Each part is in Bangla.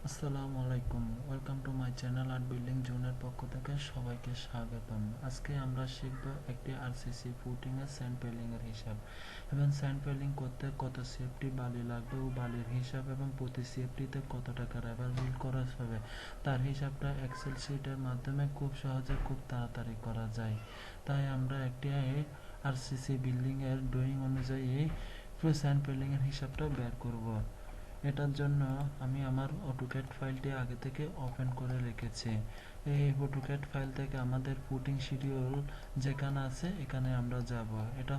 আসসালামু আলাইকুম, welcome to my channel art building জোনের পক্ষ থেকে সবাইকে স্বাগতম। আজকে আমরা শিখব একটি আরসিসি ফুটিং এর স্যান্ড পেলিং এর হিসাব এবং স্যান্ড পেলিং করতে কত সেফটি বালি লাগবে ও বালির হিসাব এবং প্রতি সেফটিতে কত টাকা রাবার বিল খরচ হবে তার হিসাবটা এক্সেল শিটের মাধ্যমে খুব সহজে খুব তাড়াতাড়ি করা যায়। তাই আমরা একটি আরসিসি বিল্ডিং এর ড্রয়িং অনুযায়ী স্যান্ড পেলিং এর হিসাবটা বের করব। এটার জন্য আমি আমার অটোক্যাড ফাইলটি আগে থেকে ওপেন করে রেখেছি। এই অটোক্যাড ফাইল থেকে আমাদের ফুটিং শিডিউল যেখানে আছে এখানে আমরা যাব। এটা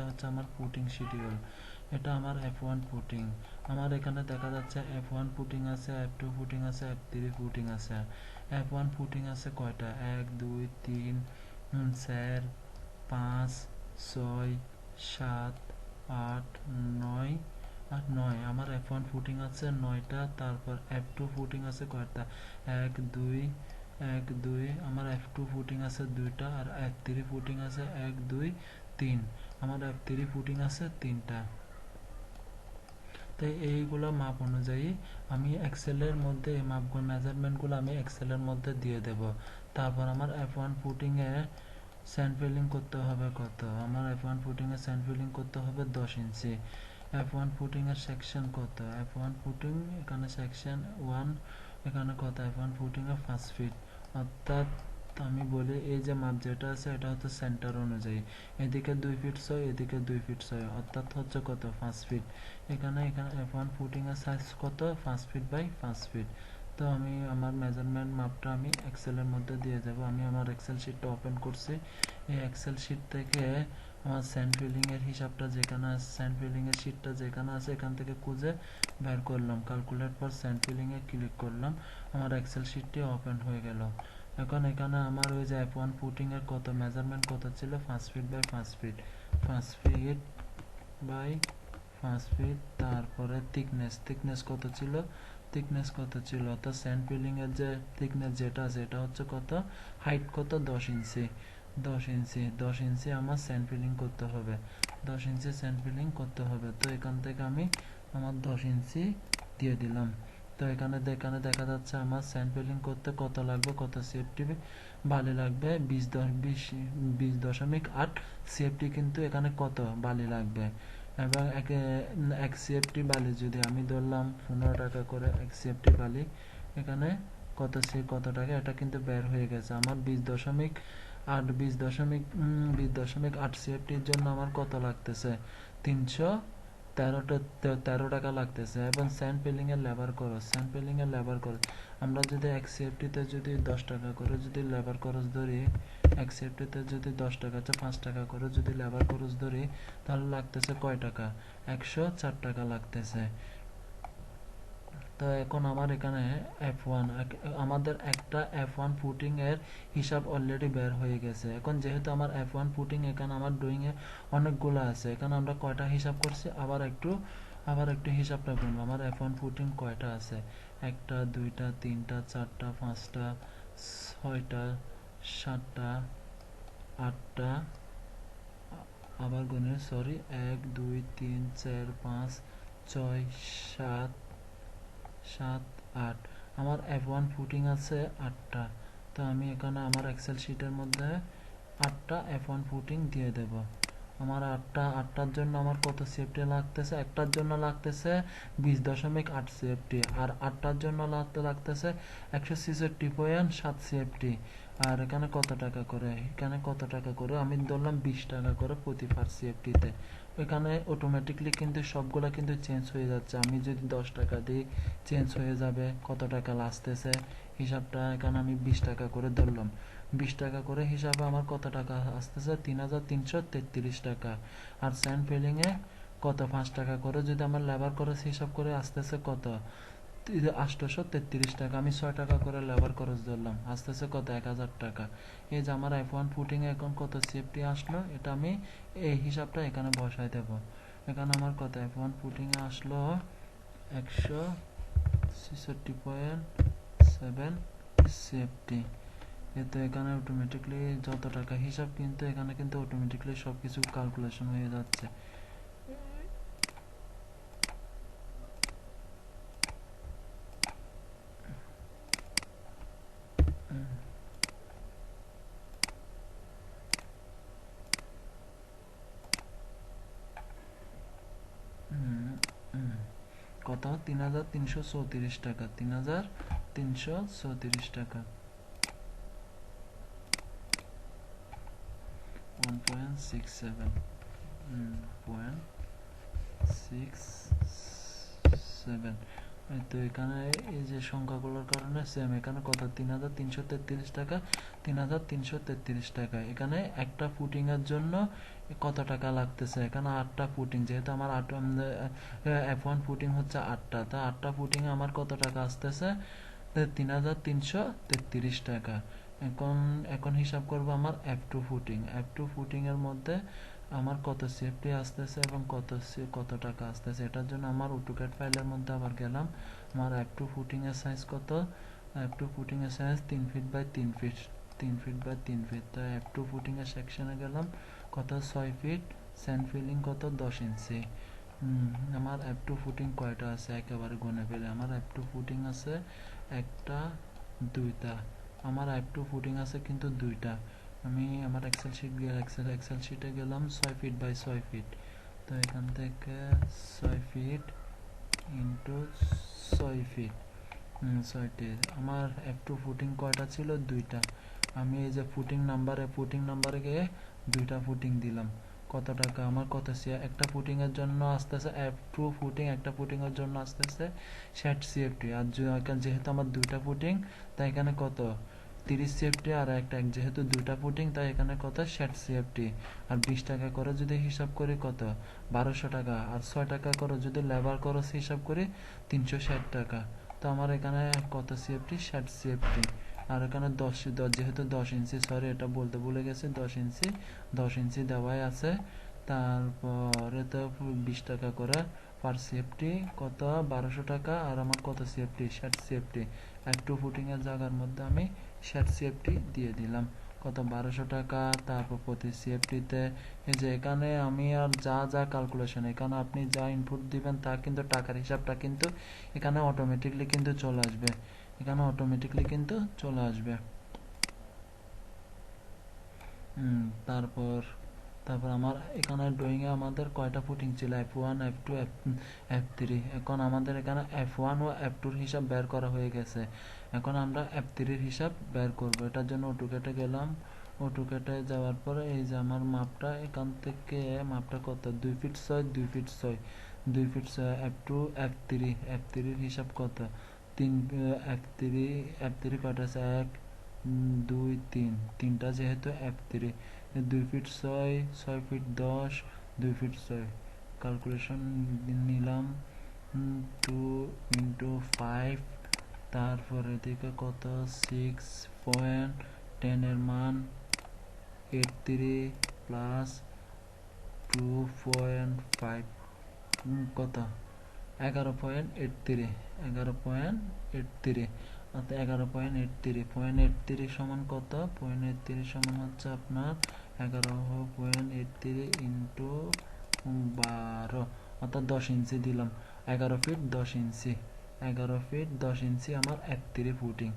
হচ্ছে আমার ফুটিং শিডিউল। এটা আমার F1 ফুটিং। আমার এখানে দেখা যাচ্ছে F1 ফুটিং আছে, F2 ফুটিং আছে, F3 ফুটিং আছে। F1 ফুটিং আছে কয়টা? 1 2 3 4 5 6 7 8 9 আর 9। আমার F1 ফুটিং আছে 9টা। তারপর F2 ফুটিং আছে কয়টা? 1 2 1 2। আমার F2 ফুটিং আছে 2টা আর F3 ফুটিং আছে 1 2 3। আমার F3 ফুটিং আছে 3টা। তাই এইগুলো মাপ অনুযায়ী আমি এক্সেলের মধ্যে এই মাপগুলো মেজারমেন্টগুলো আমি এক্সেলের মধ্যে দিয়ে দেব। তারপর আমার F1 ফুটিং এ স্যান্ড ফিলিং করতে হবে কত? আমার F1 ফুটিং এ স্যান্ড ফিলিং করতে হবে 10 ইঞ্চি। F1 ফুটিং এর সেকশন কত? F1 ফুটিং এখানে সেকশন 1 এখানে কত? F1 ফুটিং এ 5 ফিট। অর্থাৎ আমি বলি এই যে মাপ যেটা আছে এটা হচ্ছে সেন্টার অনুযায়ী। এদিকে 2 ফিট 6 এদিকে 2 ফিট 6 অর্থাৎ হচ্ছে কত? 5 ফিট। এখানে F1 ফুটিং এর সাইজ কত? 5 ফিট বাই 5 ফিট। তো আমি আমার মেজারমেন্ট মাপটা আমি এক্সেলের মধ্যে দিয়ে যাব। আমি আমার এক্সেল শিটটা ওপেন করছি। এই এক্সেল শিট থেকে আমার স্যান্ড ফিলিং এর হিসাবটা যেখানে আছে, স্যান্ড ফিলিং এর শিটটা যেখানে আছে এখান থেকে খুঁজে বের করলাম। ক্যালকুলেট ফর স্যান্ড ফিলিং এ ক্লিক করলাম। আমার এক্সেল শিটটি ওপেন হয়ে গেল। এখন এখানে আমার ওই যে F1 ফুটিং এর কত মেজারমেন্ট কত ছিল? 5 feet by 5 feet. 5 feet by 5 feet. তারপরে থিকনেস কত ছিল? অর্থাৎ স্যান্ড ফিলিং এর যে থিকনেস যেটা আছে এটা হচ্ছে কত? হাইট কত? 10 ইঞ্চি। 10 ইঞ্চি আমার স্যান্ড ফিলিং করতে হবে। 10 ইঞ্চি স্যান্ড ফিলিং করতে হবে। তো এখান থেকে আমি আমার 10 ইঞ্চি দিয়ে দিলাম। তো এখানে দেখা যাচ্ছে আমার স্যান্ড ফিলিং করতে কত লাগবে, কত সেফটি বালি লাগবে? 20.8 সেফটি। কিন্তু এখানে কত বালি লাগবে? এবং এক সিএফটি বালি যদি আমি ধরলাম 15 টাকা করে এক সিএফটি বালি, এখানে কত টাকা? এটা কিন্তু বের হয়ে গেছে আমার 20.8 সিএফটির জন্য আমার কত লাগতেছে? 313 টাকা লাগতেছে। এবং স্যান্ড ফিলিং এর লেবার খরচ আমরা যদি এক সিএফটিতে যদি 10 টাকা করে যদি লেবার খরচ ধরি, এক সেফটিতে যদি 10 টাকা 5 টাকা করে যদি লেবার খরচ ধরি, তাহলে লাগতেছে কয় টাকা? 104 টাকা লাগতেছে। তো এখন আমার এখানে আমাদের একটা F1 ফুটিং এর হিসাব অলরেডি বের হয়ে গেছে। এখন যেহেতু আমার F1 ফুটিং এখানে আমার ড্রয়িং এ অনেকগুলো আছে, এখানে আমরা কয়টা হিসাব করছি আবার একটু হিসাবটা করবো। আমার F1 ফুটিং কয়টা আছে? 1টা 2টা 3টা 4টা 5টা 6টা 7টা 8টা, আবার গুনে সরি 1 2 3 4 5 6 7 7 8। আমার F1 ফুটিং আছে 8টা। তো আমি এখানে আমার এক্সেল শিটের মধ্যে 8টা F1 ফুটিং দিয়ে দেব। আমার 8টার জন্য আমার কত সেফটি লাগতেছে? একটার জন্য লাগতেছে 20.8 সেফটি। আর 8টার জন্য লাগতেছে 166.7 সেফটি। আর এখানে কত টাকা করে? আমি ধরলাম 20 টাকা করে প্রতি পার সেফটিতে। এখানে অটোমেটিকলি কিন্তু সবগুলা কিন্তু চেঞ্জ হয়ে যাচ্ছে। আমি যদি 10 টাকা দিই চেঞ্জ হয়ে যাবে কত টাকা আসতেছে হিসাবটা। এখানে আমি 20 টাকা করে ধরলাম। 20 টাকা করে হিসাবে আমার কত টাকা আসতেছে? 3333 টাকা। আর স্যান্ড ফিলিং এ কত? 5 টাকা করে যদি আমার লেবার খরচ হিসাব করে আসতেছে কত? 833 টাকা। আমি 6 টাকা করে লেবার খরচ ধরলাম, আসতেছে কত? 1000 টাকা। এই যে আমার F1 ফুটিং এ এখন কত সেফটি আসলো, এটা আমি এই হিসাবটা এখানে বসাই দেব। এখানে আমার কত F1 ফুটিং এ আসলো? 166.7 সেফটি। এতে এখানে অটোমেটিকলি যত টাকা হিসাব কিন্তু এখানে কিন্তু অটোমেটিকলি সবকিছু ক্যালকুলেশন হয়ে যাচ্ছে। কত 3334 টাকা, 3334 টাকা। 1.67 0.67। তো এখানে এই যে সংখ্যাগুলোর কারণে সেম, এখানে কত 3333 টাকা, 3333 টাকা। এখানে একটা ফুটিং এর জন্য কত টাকা লাগতেছে, এখানে 8টা ফুটিং, যেহেতু আমার F1 ফুটিং হচ্ছে 8টা, তো 8টা ফুটিং আমার কত টাকা আসতেছে 3333 টাকা। এখন হিসাব করব আমার F2 ফুটিং। F2 ফুটিং এর মধ্যে আমার কত সেফটি আসতেছে এবং কত টাকা আসতেছে। এটার জন্য আমার অটোক্যাড ফাইলের মধ্যে আবার গেলাম। আমার F2 ফুটিং এর সাইজ কত, F2 ফুটিং এর size 3 feet by 3 feet, 3 feet by 3 feet. তো F2 ফুটিং এর সেকশনে গেলাম, কত 6 ফিট, স্যান্ড ফিলিং কত 10 ইঞ্চি। আমার F2 ফুটিং কয়টা আছে একেবারে গুনে ফেলে। আমার F2 ফুটিং আছে একটা, দুইটা। আমার F2 ফুটিং আছে কিন্তু দুইটা। আমি আমার এক্সেল শিটে গেলাম, 6 ফিট বাই 6 ফিট। তো এখান থেকে 6 ফিট ইন্টু 6 ফিট, 6টি। আমার F2 ফুটিং কয়টা ছিল, দুইটা। আমি এই যে ফুটিং নাম্বারে গিয়ে দুইটা ফুটিং দিলাম। কত টাকা আমার কত একটা ফুটিং এর জন্য আসতেছে, F2 ফুটিং একটা ফুটিং এর জন্য আসতেছে 60 CFT। আর যেহেতু আমার দুইটা ফুটিং, তাই এখানে কত 30 CFT, আর একটা যেহেতু দুইটা ফুটিং, তাই এখানে কত 60 CFT। আর 20 টাকা করে যদি হিসাব করি কত 1200 টাকা। আর 6 টাকা করে যদি লেবার খরচ হিসাব করি 360 টাকা। তো আমার এখানে কত CFT, 60 CFT। আর এখানে 10 যেহেতু 10 ইঞ্চি, সরি এটা বলতে ভুলে গেছি, 10 ইঞ্চি দেওয়াই আছে। তারপরে তো 20 টাকা করে পার সেফটি, কত 1200 টাকা। আর আমার কত সেফটি, 60 সেফটি। F2 ফুটিং এর জায়গার মধ্যে আমি 60 সেফটি দিয়ে দিলাম, কত 1200 টাকা। তারপর প্রতি সেফটিতে এই যে এখানে আমি আর যা ক্যালকুলেশন, এখানে আপনি যা ইনপুট দিবেন তা কিন্তু টাকার হিসাবটা কিন্তু এখানে অটোমেটিকলি কিন্তু চলে আসবে, এখানে অটোমেটিকলি কিন্তু চলে আসবে। তারপর আমার এখানে ড্রয়িং এ আমাদের কয়টা ফুটিং ছিল, F1 F2 F3। এখন আমাদের এখানে F1 ও F2 এর হিসাব বের করা হয়ে গেছে। এখন আমরা F3 এর হিসাব বের করব। এটার জন্য অটোক্যাডে গেলাম। অটোক্যাডে যাওয়ার পরে এই যে আমার মাপটা, এখান থেকে মাপটা কত 2 fit 6, 2 fit 6, 2 fit 6। F2 F3 এর হিসাব কত 3, F3 কয়টা আছে 1 2 3, তিনটা যেহেতু F3। 2 fit 6, 6 fit 10, 2 fit 6 calculation নিলাম, 2 ইন্টু 5। তারপর এদিকে কত 6.10 এর মান 83 প্লাস 2.5 কত 11.83, 11.83। অর্থাৎ 11.83 সমান কত, 0.83 সমান হচ্ছে আপনার 11.83 ইন্টু 12, অর্থাৎ 10 ইঞ্চি দিলাম। 11 ফিট 10 ইঞ্চি, 11 ফিট 10 ইঞ্চি আমার F3 ফুটিং।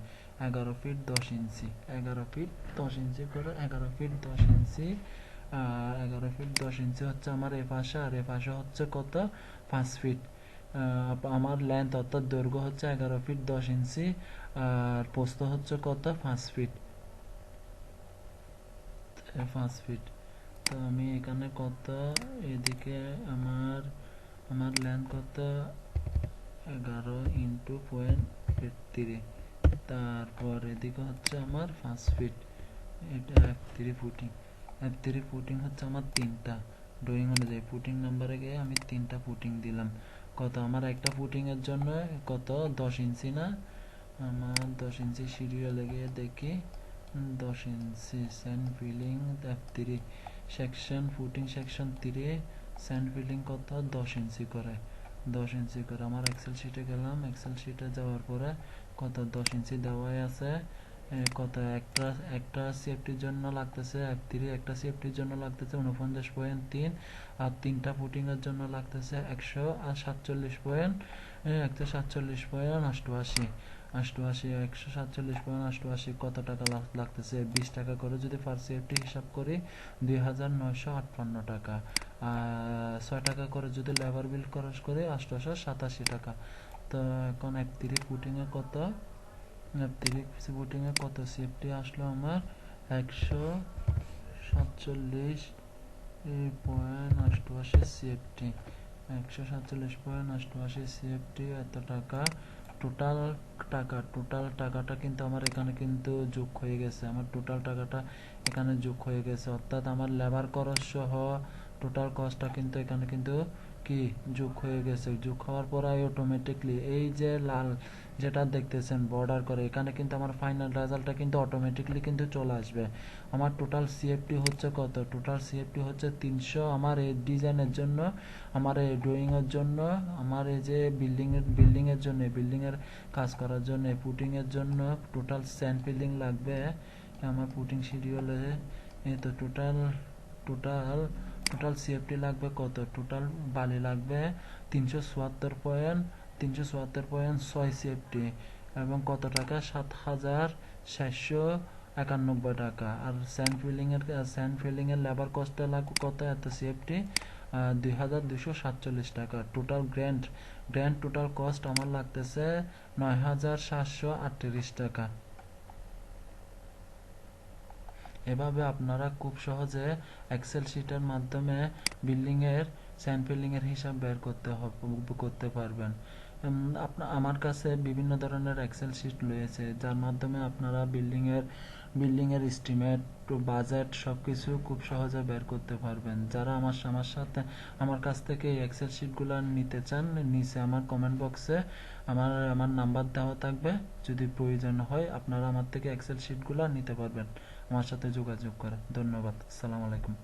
11 ফিট 10 ইঞ্চি, 11 ফিট 10 ইঞ্চি করে 11 ফিট 10 ইঞ্চি। 11 ফিট 10 ইঞ্চি হচ্ছে আমার এ পাশে, আর এ পাশে হচ্ছে কত 5 ফিট। আমার লেন্থ অর্থাৎ দৈর্ঘ্য হচ্ছে 11 ফিট 10 ইঞ্চি, আর প্রস্থ হচ্ছে কত 5 ফিট, 5 ফিট। তো আমি এখানে কত, এদিকে আমার লেন্থ কত 11 ইন্টু 0.83, তারপর এদিকে হচ্ছে আমার 5 ফিট। এটা F3 ফুটিং। F3 ফুটিং হচ্ছে আমার তিনটা, ড্রয়িং অনুযায়ী ফুটিং নাম্বারে গিয়ে আমি তিনটা ফুটিং দিলাম। কত আমার একটা ফুটিং এর জন্য কত 10 ইঞ্চি না, আমার 10 ইঞ্চি সিরিয়ালে গিয়ে দেখি 10 inch sand filling F3 section, footing section 3, sand filling কত 10 ইঞ্চি করে, 10 ইঞ্চি করে। আমার এক্সেল শিটে গেলাম, এক্সেল শিটে যাওয়ার পরে কত 10 ইঞ্চি দেওয়াই আছে। কত একটা একটা সিএফটির জন্য লাগতেছে F3, একটা সিএফটির জন্য লাগতেছে 49.3, আর তিনটা ফুটিংয়ের জন্য লাগতেছে 147.88, 147.88 কত টাকা লাগতেছে? 20 টাকা করে যদি পার সিএফটি হিসাব করি 2958 টাকা। 6 টাকা করে যদি লেবার বিল খরচ করি 887 টাকা। তো এখন F3 ফুটিংয়ে কত, ফুটিংয়ে কত সিএফটি আসলো আমার? 147.88 সিএফটি, 147.88 সিএফটি, এত টাকা টোটাল টোটাল টাকাটা কিন্তু আমার এখানে কিন্তু যোগ হয়ে গেছে, আমার টোটাল টাকাটা এখানে যোগ হয়ে গেছে, অর্থাৎ আমার লেবার খরচ সহ টোটাল কস্টটা কিন্তু এখানে কিন্তু কি যোগ হয়ে গেছে। যোগ হওয়ার পর অটোমেটিকলি এই যে লাল যেটা দেখতেছেন বর্ডার করে, এখানে কিন্তু আমার ফাইনাল রেজাল্টটা কিন্তু অটোমেটিকলি কিন্তু চলে আসবে। আমার টোটাল সিএফটি হচ্ছে কত? টোটাল সিএফটি হচ্ছে 300 আমার এই ডিজাইনের জন্য, আমার এই ড্রয়িংয়ের জন্য, আমার এই যে বিল্ডিংয়ের জন্য, বিল্ডিংয়ের কাজ করার জন্য, পুটিংয়ের জন্য টোটাল স্যান্ড ফিলিং লাগবে আমার পুটিং শিডিউলে। এই তো টোটাল টোটাল টোটাল সিএফটি লাগবে কত? টোটাল বালি লাগবে 374.6 সিএফটি, এবং কত টাকা? 7,491 টাকা। আর স্যান্ড ফিলিং এর লেবার কস্টটা লাগবে কত? এত সিএফটি 2,247 টাকা। টোটাল গ্র্যান্ড টোটাল কস্ট আমার লাগতেছে 9,738 টাকা। এভাবে আপনারা খুব সহজে এক্সেল শিটের মাধ্যমে স্যান্ড ফিলিং এর হিসাব বের করতে পারবেন। আমার কাছে বিভিন্ন ধরনের এক্সেল শিট রয়েছে, যার মাধ্যমে আপনারা বিল্ডিং এর এস্টিমেট, বাজেট সবকিছু খুব সহজে বের করতে পারবেন। যারা আমার কাছ থেকে এই এক্সেল শিটগুলো নিতে চান, নিচে আমার কমেন্ট বক্সে আমার নাম্বার দেওয়া থাকবে। যদি প্রয়োজন হয় আপনারা আমার থেকে এক্সেল শিটগুলো নিতে পারবেন আমার সাথে যোগাযোগ করে। ধন্যবাদ। আসসালামু আলাইকুম।